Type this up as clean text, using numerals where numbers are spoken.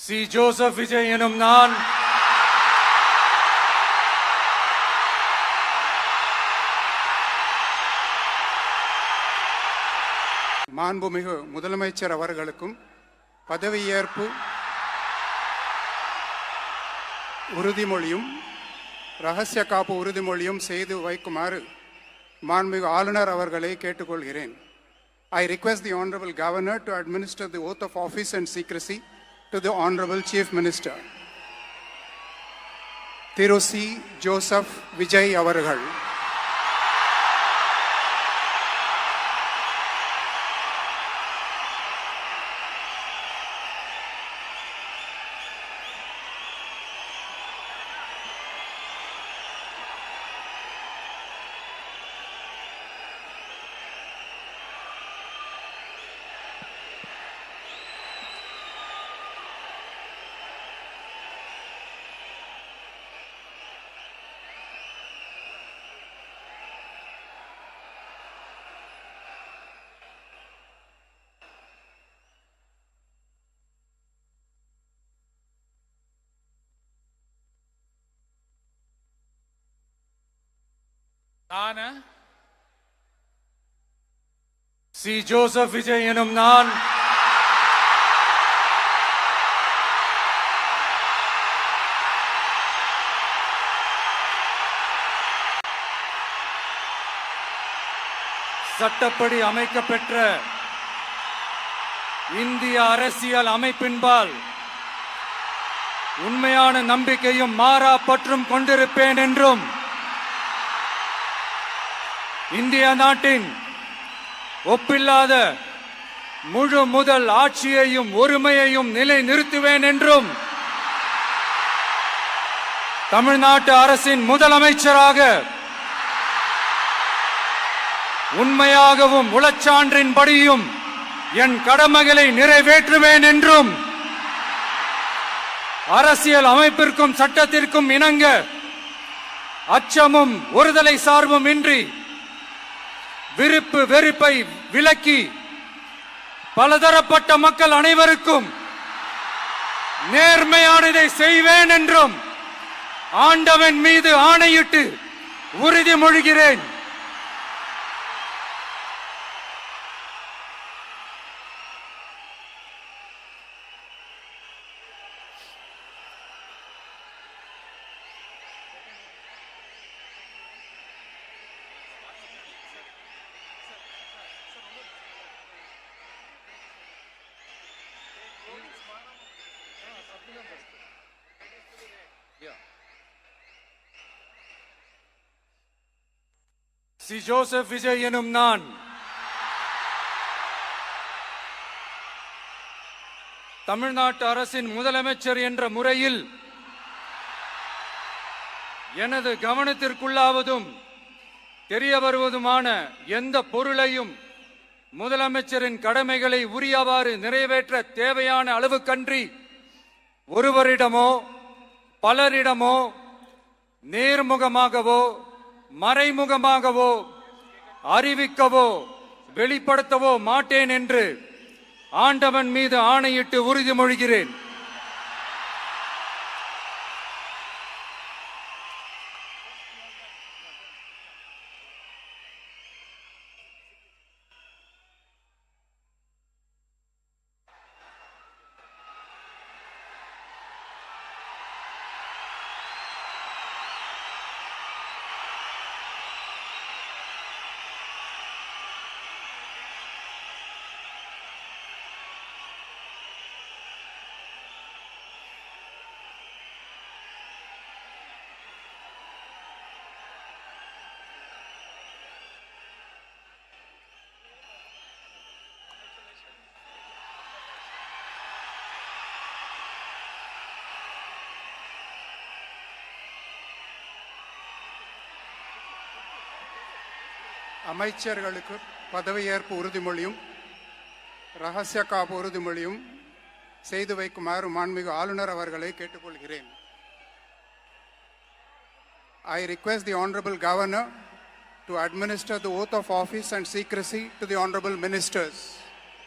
C. Joseph Vijay எனும் நான் மாண்புமிகு முதலமைச்சர் அவர்களுக்கும் பதவியேற்பு உறுதிமொழியும் ரகசிய காப்பு உறுதிமொழியும் செய்து வைக்குமாறு மாண்புமிகு ஆளுநர் அவர்களை கேட்டுக்கொள்கிறேன். I request the Honorable Governor to administer the oath of office and secrecy to the Honorable Chief Minister. Thiru C. Joseph Vijay அவர்கள். நான் சி. ஜோசப் விஜய் எனும் நான் சட்டப்படி அமைக்கப்பெற்ற இந்திய அரசியல் அமைப்பின்பால் உண்மையான நம்பிக்கையும் மாறா பற்றும் கொண்டிருப்பேன் என்றும் இந்திய நாட்டின் ஒப்பில்லாத முழு முதல் ஆட்சியையும் ஒருமையையும் நிலை நிறுத்துவேன் என்றும் தமிழ்நாட்டு அரசின் முதலமைச்சராக உண்மையாகவும் உளச்சான்றின்படியும் என் கடமைகளை நிறைவேற்றுவேன் என்றும் அரசியல் அமைப்பிற்கும் சட்டத்திற்கும் இணங்க அச்சமும் ஒருதலை சார்பும் இன்றி விருப்பு வெறுப்பை விலக்கி பலதரப்பட்ட மக்கள் அனைவருக்கும் நேர்மையானதை செய்வேன் என்றும் ஆண்டவன் மீது ஆணையிட்டு உறுதிமொழிகிறேன். சி. ஜோசப் விஜய் எனும் நான் தமிழ்நாட்டு அரசின் முதலமைச்சர் என்ற முறையில் எனது கவனத்திற்குள்ளாவதும் தெரிய வருவதுமான எந்த பொருளையும் முதலமைச்சரின் கடமைகளை உரியவாறு நிறைவேற்ற தேவையான அளவுக்கன்றி ஒருவரிடமோ பலரிடமோ நேர்முகமாகவோ மறைமுகமாகவோ அறிவிக்கவோ வெளிப்படுத்தவோ மாட்டேன் என்று ஆண்டவன் மீது ஆணையிட்டு உறுதிமொழிகிறேன். அமைச்சர்களுக்கு பதவியேற்பு உறுதிமொழியும் ரகசிய காப்பு உறுதிமொழியும் செய்து வைக்குமாறு மாண்புமிகு ஆளுநர் அவர்களை கேட்டுக்கொள்கிறேன். I request the Honorable Governor to administer the oath of office and secrecy to the Honorable Ministers.